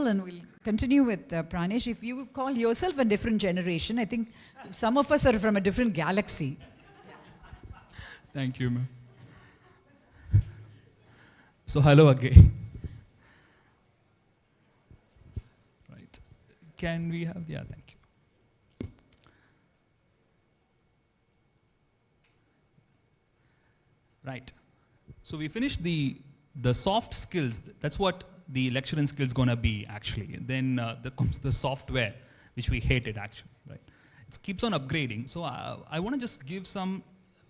And we'll continue with Pranesh. If you call yourself a different generation, I think some of us are from a different galaxy. Thank you, ma'am. So hello again. Right. Can we have, yeah, thank you. Right. So we finished the soft skills. That's what the lecturing skills gonna be actually. Then there comes the software, which we hated actually, right? It keeps on upgrading. So I want to just give some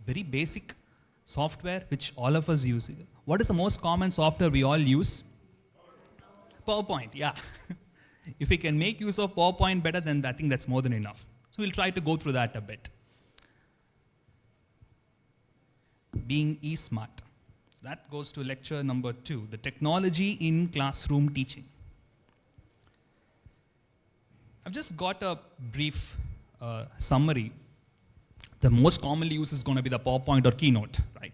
very basic software which all of us use. What is the most common software we all use? PowerPoint, yeah. If we can make use of PowerPoint better, then I think that's more than enough. So we'll try to go through that a bit. Being e-smart. That goes to lecture number 2, the technology in classroom teaching. I've just got a brief summary. The most commonly used is going to be the PowerPoint or Keynote, right?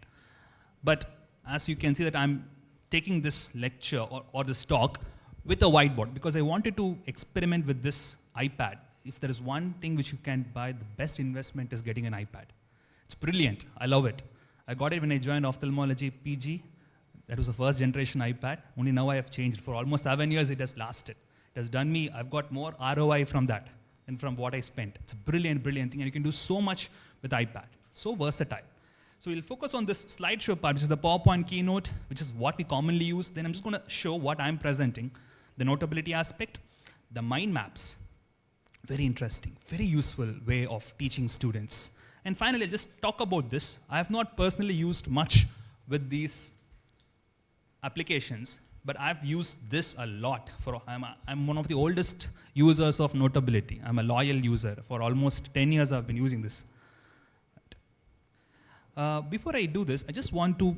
But as you can see that I'm taking this lecture or this talk with a whiteboard because I wanted to experiment with this iPad. If there is one thing which you can buy, the best investment is getting an iPad. It's brilliant. I love it. I got it when I joined ophthalmology PG. That was the first generation iPad. Only now I have changed. For almost 7 years, it has lasted. It has done me, I've got more ROI from that than from what I spent. It's a brilliant, brilliant thing. And you can do so much with iPad. So versatile. So we'll focus on this slideshow part, which is the PowerPoint Keynote, which is what we commonly use. Then I'm just going to show what I'm presenting. The notability aspect, the mind maps. Very interesting, very useful way of teaching students. And finally, just talk about this. I have not personally used much with these applications, but I've used this a lot. I'm one of the oldest users of Notability. I'm a loyal user. For almost 10 years, I've been using this. Before I do this, I just want to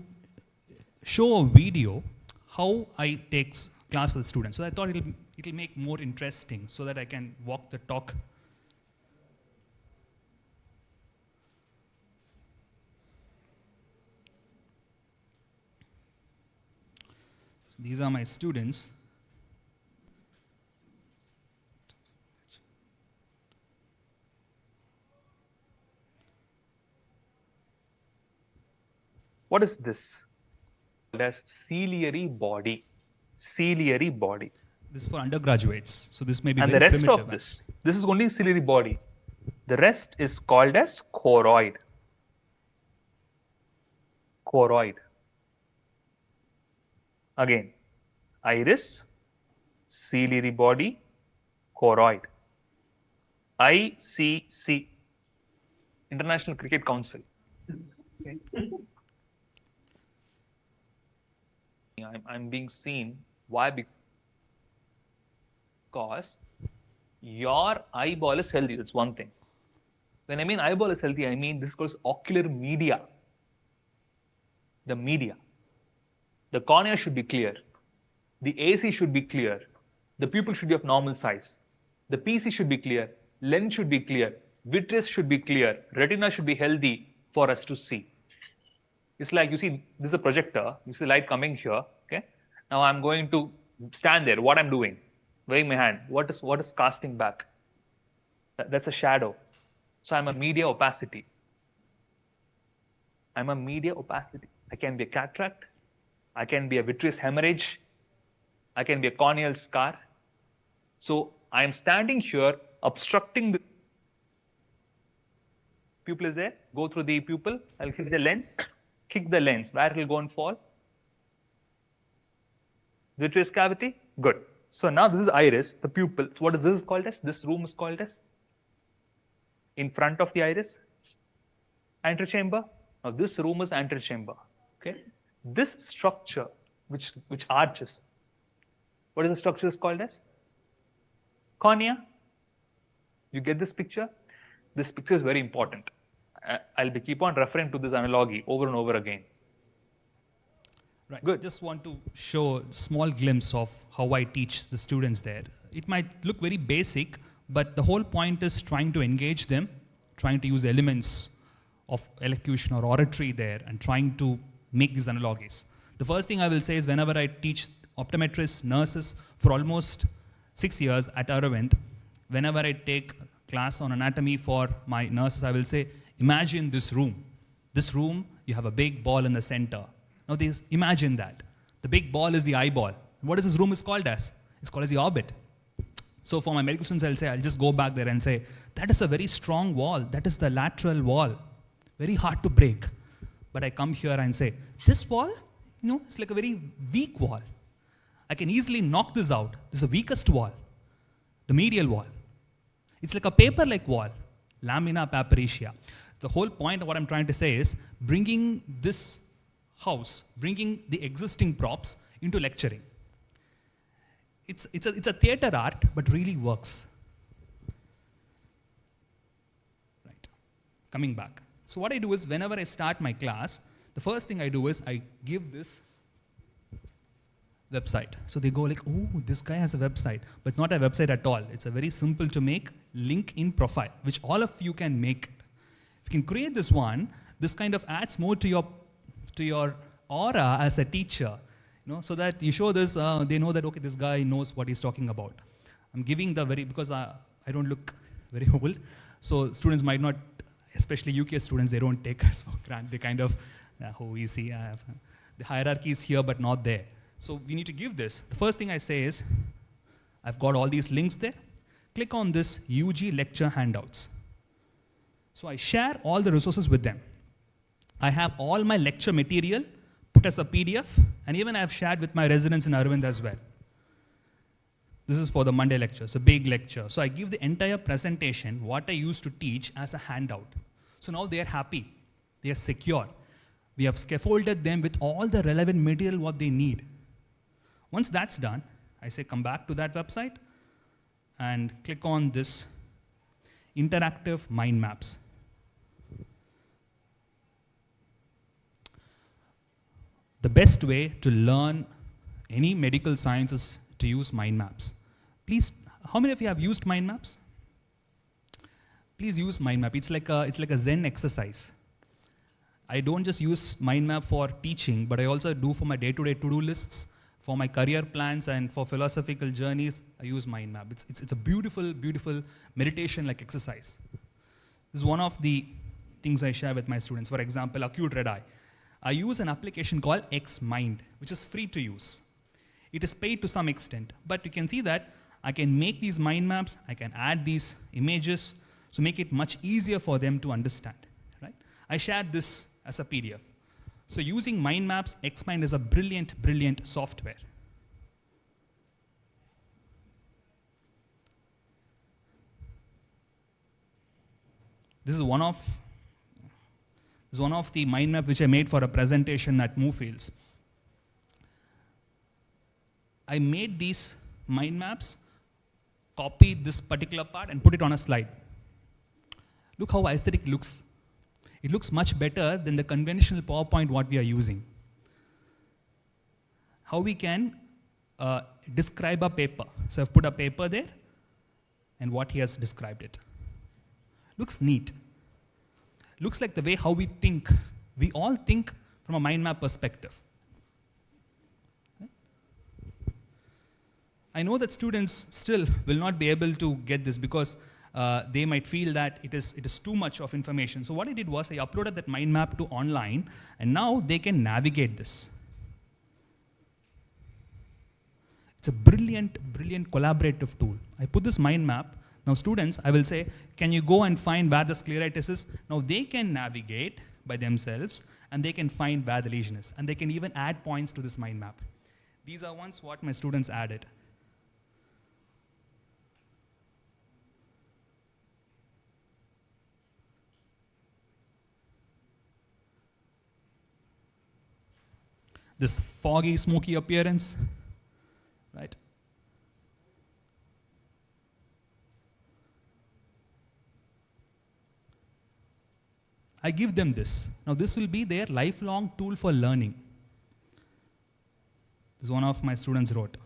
show a video how I take class for the students. So I thought it'll make more interesting so that I can walk the talk. These are my students. What is this? That's ciliary body. Ciliary body. This is for undergraduates. So this may be and very the rest primitive. of this is only ciliary body. The rest is called as choroid. Choroid. Again, iris, ciliary body, choroid. ICC, International Cricket Council. Okay. I'm being seen. Why? Because your eyeball is healthy. That's one thing. When I mean eyeball is healthy, I mean this is called ocular media. The media. The cornea should be clear. The AC should be clear. The pupil should be of normal size. The PC should be clear. Lens should be clear. Vitreous should be clear. Retina should be healthy for us to see. It's like, you see, this is a projector. You see light coming here. Okay. Now I'm going to stand there. What I'm doing? Waving my hand. What is casting back? That's a shadow. So I'm a media opacity. I'm a media opacity. I can be a cataract. I can be a vitreous hemorrhage. I can be a corneal scar. So I am standing here, obstructing the pupil is there. Go through the pupil. I'll hit the lens. Kick the lens. Where it will go and fall? Vitreous cavity. Good. So now this is iris, the pupil. So what is this called as? This room is called as? In front of the iris? Antechamber. Now this room is antechamber. Okay. This structure, which arches, what is the structure is called as? Cornea. You get this picture? This picture is very important. I'll keep on referring to this analogy over and over again. Right. Good. Just want to show a small glimpse of how I teach the students there. It might look very basic, but the whole point is trying to engage them, trying to use elements of elocution or oratory there, and trying to make these analogies. The first thing I will say is whenever I teach optometrists, nurses, for almost 6 years at Aravind, whenever I take class on anatomy for my nurses, I will say, imagine this room. This room, you have a big ball in the center. Now, imagine that. The big ball is the eyeball. What is this room is called as? It's called as the orbit. So for my medical students, I'll just go back there and say, that is a very strong wall. That is the lateral wall. Very hard to break. But I come here and say, this wall, it's like a very weak wall. I can easily knock this out. This is the weakest wall, the medial wall. It's like a paper-like wall, lamina papyracea. The whole point of what I'm trying to say is bringing this house, bringing the existing props into lecturing. It's a theater art, but really works. Right. Coming back. So what I do is whenever I start my class, the first thing I do is I give this website. So they go like, oh, this guy has a website. But it's not a website at all. It's a very simple to make LinkedIn profile, which all of you can make. If you can create this one, this kind of adds more to your aura as a teacher. So that you show this, they know that, okay, this guy knows what he's talking about. I'm giving because I don't look very old, so students might not, especially UK students, they don't take us for granted. They kind of, oh, easy, the hierarchy is here but not there. So we need to give this. The first thing I say is, I've got all these links there. Click on this UG lecture handouts. So I share all the resources with them. I have all my lecture material put as a PDF, and even I have shared with my residents in Aravind as well. This is for the Monday lecture, it's a big lecture. So I give the entire presentation, what I used to teach, as a handout. So now they are happy, they are secure. We have scaffolded them with all the relevant material what they need. Once that's done, I say come back to that website and click on this interactive mind maps. The best way to learn any medical science is to use mind maps. Please, how many of you have used mind maps? Please use mind map. It's like a Zen exercise. I don't just use mind map for teaching, but I also do for my day-to-day to-do lists, for my career plans, and for philosophical journeys. I use mind map. It's a beautiful, beautiful meditation-like exercise. This is one of the things I share with my students. For example, acute red eye. I use an application called X-Mind, which is free to use. It is paid to some extent, but you can see that I can make these mind maps, I can add these images, so make it much easier for them to understand. Right? I shared this as a PDF. So using mind maps, X-Mind is a brilliant, brilliant software. This is one of the mind map which I made for a presentation at Moorfields. I made these mind maps, copied this particular part and put it on a slide. Look how aesthetic it looks. It looks much better than the conventional PowerPoint what we are using. How we can describe a paper. So I've put a paper there and what he has described it. Looks neat. Looks like the way how we think. We all think from a mind map perspective. I know that students still will not be able to get this because they might feel that it is too much of information. So what I did was I uploaded that mind map to online, and now they can navigate this. It's a brilliant, brilliant collaborative tool. I put this mind map. Now students, I will say, can you go and find where the scleritis is? Now they can navigate by themselves, and they can find where the lesion is. And they can even add points to this mind map. These are ones what my students added. This foggy, smoky appearance, right? I give them this. Now this will be their lifelong tool for learning. This is one of my students wrote.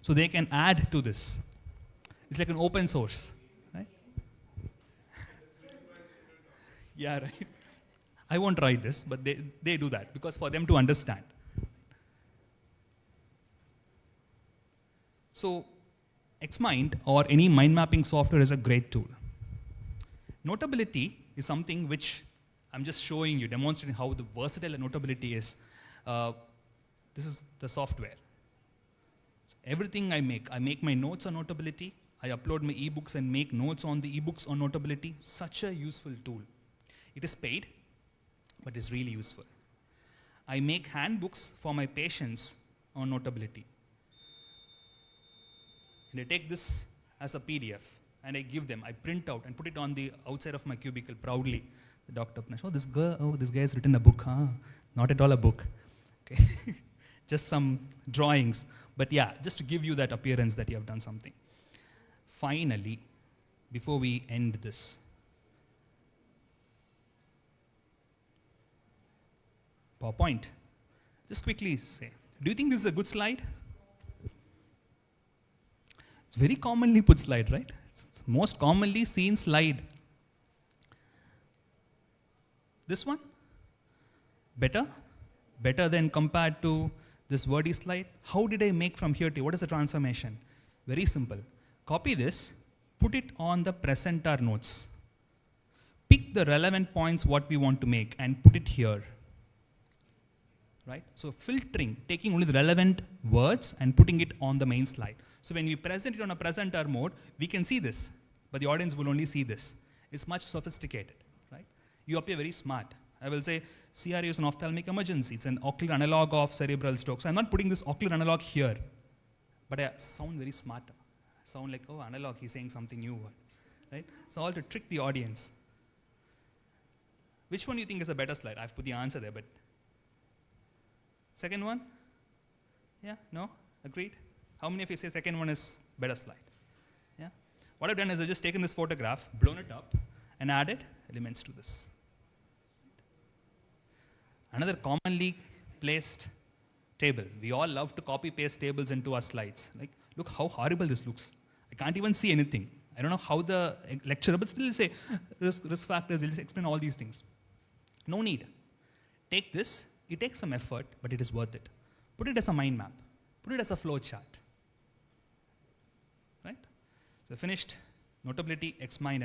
So they can add to this. It's like an open source, right? Yeah, right. I won't write this, but they do that because for them to understand. So Xmind or any mind mapping software is a great tool. Notability is something which I'm just showing you, demonstrating how the versatile Notability is. This is the software. So everything I make my notes on Notability. I upload my ebooks and make notes on the ebooks on Notability. Such a useful tool. It is paid, but it's really useful. I make handbooks for my patients on Notability. And I take this as a PDF and I give them, I print out and put it on the outside of my cubicle proudly. The doctor, oh, this guy has written a book, huh? Not at all a book. Okay. Just some drawings. But yeah, just to give you that appearance that you have done something. Finally, before we end this, PowerPoint. Just quickly say, do you think this is a good slide? It's very commonly put slide, right? It's most commonly seen slide. This one? Better? Better than compared to this wordy slide? How did I make from here to what is the transformation? Very simple. Copy this, put it on the presenter notes. Pick the relevant points what we want to make and put it here. Right? So filtering, taking only the relevant words and putting it on the main slide. So when we present it on a presenter mode, we can see this, but the audience will only see this. It's much sophisticated, right? You appear very smart. I will say, CRE is an ophthalmic emergency. It's an ocular analog of cerebral stroke. So I'm not putting this ocular analog here, but I sound very smart. Sound like, oh, analog, he's saying something new, right? So all to trick the audience. Which one do you think is a better slide? I've put the answer there, but second one? Yeah, no, agreed? How many of you say second one is better slide? Yeah. What I've done is I've just taken this photograph, blown it up, and added elements to this. Another commonly placed table. We all love to copy paste tables into our slides. Like, look how horrible this looks. I can't even see anything. I don't know how the lecturer, but still he'll say risk factors, he'll explain all these things. No need. Take this, it takes some effort, but it is worth it. Put it as a mind map. Put it as a flow chart. Right? So finished Notability, Xmind, and